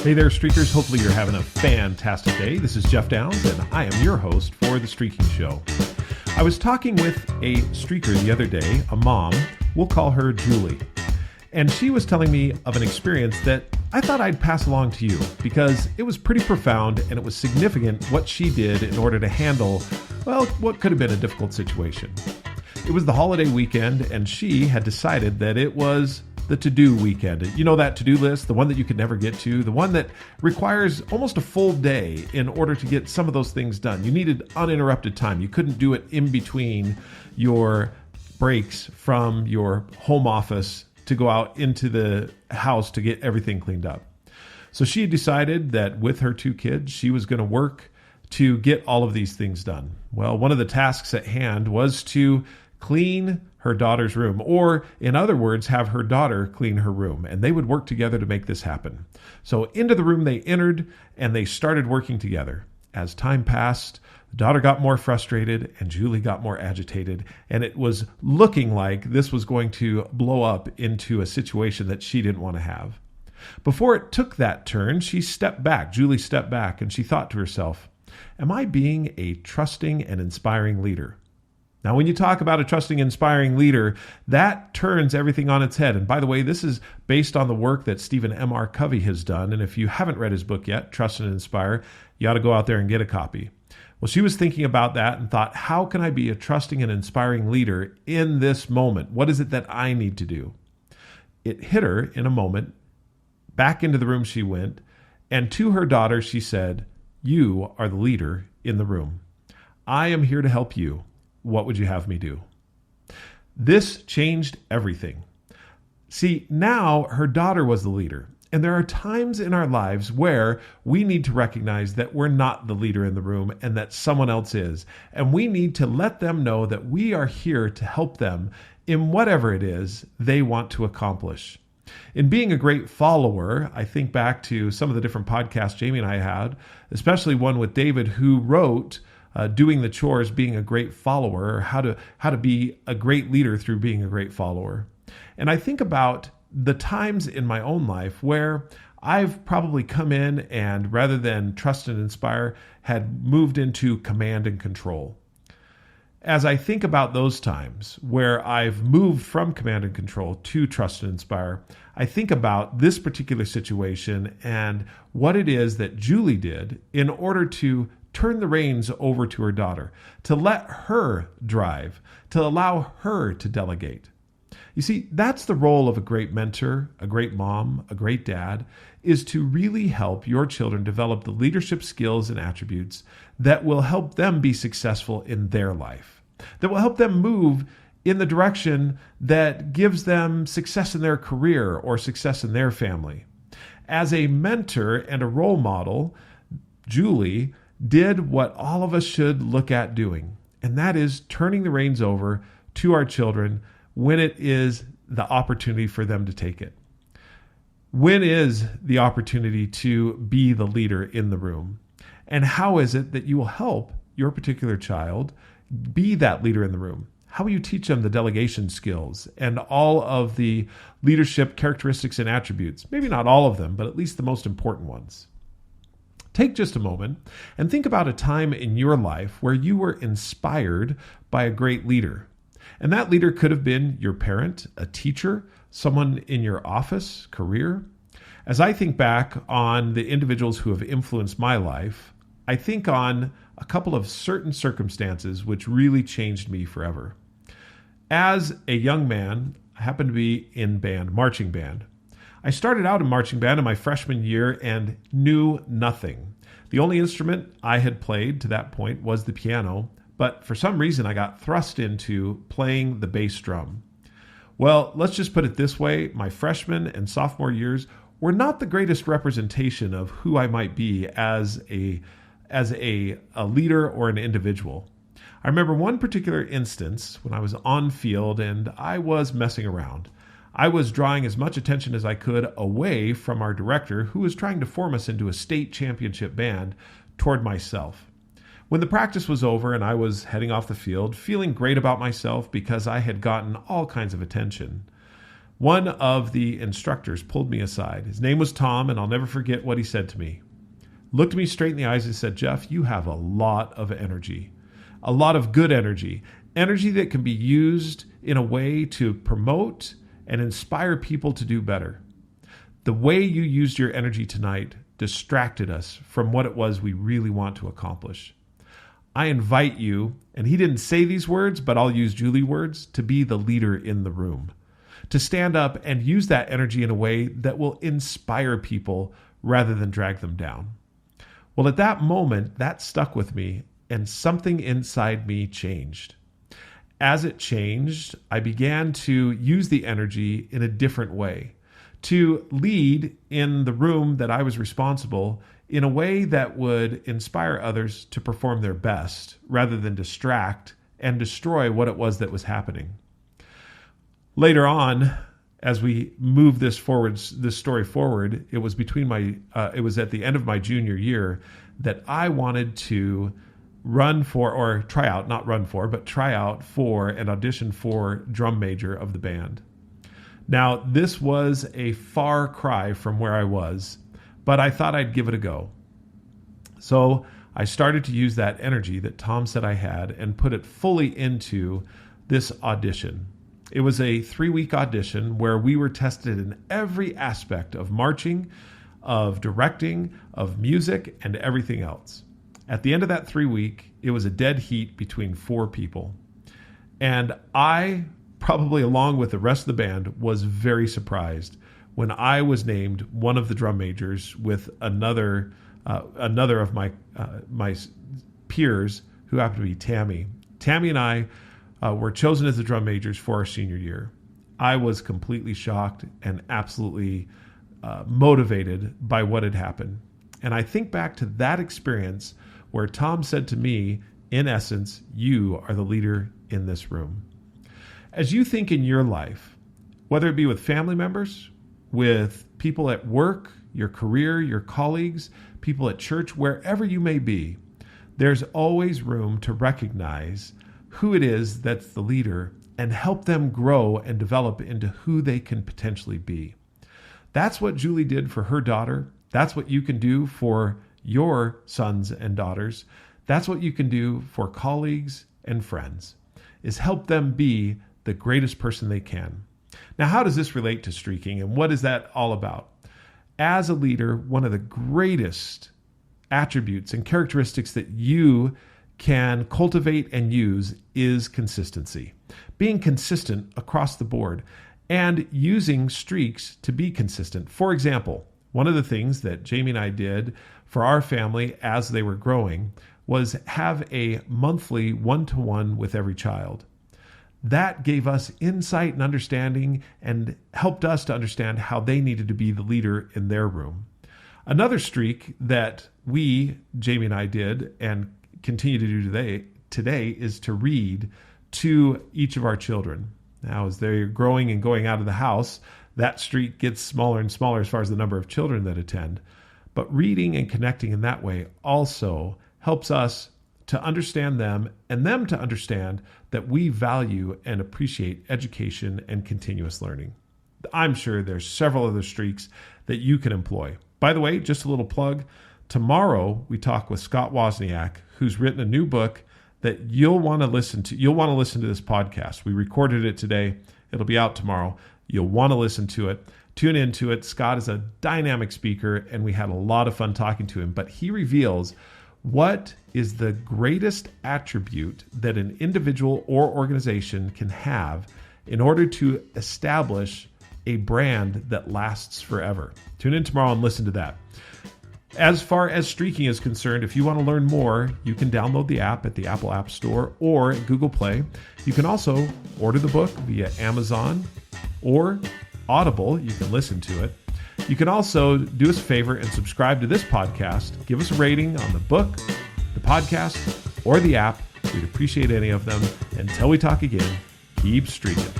Hey there, Streakers. Hopefully you're having a fantastic day. This is Jeff Downs, and I am your host for The Streakin Show. I was talking with a streaker the other day, a mom. We'll call her Julie. And she was telling me of an experience that I thought I'd pass along to you because it was pretty profound and it was significant what she did in order to handle, well, what could have been a difficult situation. It was the holiday weekend, and she had decided that it was the to-do weekend. You know, that to-do list, the one that you could never get to, the one that requires almost a full day in order to get some of those things done. You needed uninterrupted time. You couldn't do it in between your breaks from your home office to go out into the house to get everything cleaned up. So she decided that with her two kids, she was going to work to get all of these things done. Well, one of the tasks at hand was to clean her daughter's room, or in other words, have her daughter clean her room, and they would work together to make this happen. So into the room they entered, and they started working together. As time passed, the daughter got more frustrated, and Julie got more agitated, and it was looking like this was going to blow up into a situation that she didn't want to have. Before it took that turn, she stepped back. Julie stepped back, and she thought to herself, am I being a trusting and inspiring leader? Now, when you talk about a trusting, inspiring leader, that turns everything on its head. And by the way, this is based on the work that Stephen M.R. Covey has done. And if you haven't read his book yet, Trust and Inspire, you ought to go out there and get a copy. Well, she was thinking about that and thought, how can I be a trusting and inspiring leader in this moment? What is it that I need to do? It hit her in a moment. Back into the room she went. And to her daughter, she said, you are the leader in the room. I am here to help you. What would you have me do? This changed everything. See, now her daughter was the leader. And there are times in our lives where we need to recognize that we're not the leader in the room and that someone else is. And we need to let them know that we are here to help them in whatever it is they want to accomplish. In being a great follower, I think back to some of the different podcasts Jamie and I had, especially one with David who wrote doing the chores, being a great follower, or how to be a great leader through being a great follower. And I think about the times in my own life where I've probably come in and rather than trust and inspire, had moved into command and control. As I think about those times where I've moved from command and control to trust and inspire, I think about this particular situation and what it is that Julie did in order to turn the reins over to her daughter, to let her drive, to allow her to delegate. You see, that's the role of a great mentor, a great mom, a great dad, is to really help your children develop the leadership skills and attributes that will help them be successful in their life, that will help them move in the direction that gives them success in their career or success in their family. As a mentor and a role model, Julie did what all of us should look at doing, and that is turning the reins over to our children when it is the opportunity for them to take it. When is the opportunity to be the leader in the room? And how is it that you will help your particular child be that leader in the room? How will you teach them the delegation skills and all of the leadership characteristics and attributes? Maybe not all of them, but at least the most important ones. Take just a moment and think about a time in your life where you were inspired by a great leader. And that leader could have been your parent, a teacher, someone in your office, career. As I think back on the individuals who have influenced my life, I think on a couple of certain circumstances which really changed me forever. As a young man, I happened to be in band, marching band. I started out in marching band in my freshman year and knew nothing. The only instrument I had played to that point was the piano, but for some reason I got thrust into playing the bass drum. Well, let's just put it this way, my freshman and sophomore years were not the greatest representation of who I might be as a leader or an individual. I remember one particular instance when I was on field and I was messing around. I was drawing as much attention as I could away from our director, who was trying to form us into a state championship band, toward myself. When the practice was over and I was heading off the field, feeling great about myself because I had gotten all kinds of attention, one of the instructors pulled me aside. His name was Tom, and I'll never forget what he said to me. Looked me straight in the eyes and said, "Jeff, you have a lot of energy, a lot of good energy, energy that can be used in a way to promote and inspire people to do better. The way you used your energy tonight distracted us from what it was we really want to accomplish. I invite you," and he didn't say these words, but I'll use Julie words, "to be the leader in the room, to stand up and use that energy in a way that will inspire people rather than drag them down." Well, at that moment, that stuck with me, and something inside me changed. As it changed, I began to use the energy in a different way, to lead in the room that I was responsible in a way that would inspire others to perform their best rather than distract and destroy what it was that was happening. Later on, as we move this story forward, it was it was at the end of my junior year that I wanted to try out for and audition for drum major of the band. Now, this was a far cry from where I was, but I thought I'd give it a go. So I started to use that energy that Tom said I had and put it fully into this audition. It was a 3-week audition where we were tested in every aspect of marching, of directing, of music, and everything else. At the end of that 3-week, it was a dead heat between 4 people. And I, probably along with the rest of the band, was very surprised when I was named one of the drum majors with another of my peers, who happened to be Tammy. Tammy and I were chosen as the drum majors for our senior year. I was completely shocked and absolutely motivated by what had happened. And I think back to that experience where Tom said to me, in essence, "You are the leader in this room." As you think in your life, whether it be with family members, with people at work, your career, your colleagues, people at church, wherever you may be, there's always room to recognize who it is that's the leader and help them grow and develop into who they can potentially be. That's what Julie did for her daughter. That's what you can do for your sons and daughters. That's what you can do for colleagues and friends, is help them be the greatest person they can. Now, how does this relate to streaking, and what is that all about? As a leader, one of the greatest attributes and characteristics that you can cultivate and use is consistency. Being consistent across the board and using streaks to be consistent. For example, one of the things that Jamie and I did for our family as they were growing was have a monthly 1-to-1 with every child. That gave us insight and understanding and helped us to understand how they needed to be the leader in their room. Another streak that Jamie and I did and continue to do today is to read to each of our children. Now, as they're growing and going out of the house, that streak gets smaller and smaller as far as the number of children that attend. But reading and connecting in that way also helps us to understand them and them to understand that we value and appreciate education and continuous learning. I'm sure there's several other streaks that you can employ. By the way, just a little plug. Tomorrow we talk with Scott Wozniak, who's written a new book that you'll want to listen to. You'll want to listen to this podcast. We recorded it today. It'll be out tomorrow. You'll want to listen to it. Tune into it. Scott is a dynamic speaker, and we had a lot of fun talking to him. But he reveals what is the greatest attribute that an individual or organization can have in order to establish a brand that lasts forever. Tune in tomorrow and listen to that. As far as streaking is concerned, if you want to learn more, you can download the app at the Apple App Store or at Google Play. You can also order the book via Amazon or Audible. You can listen to it. You can also do us a favor and subscribe to this podcast. Give us a rating on the book, the podcast, or the app. We'd appreciate any of them. Until we talk again, keep streaking.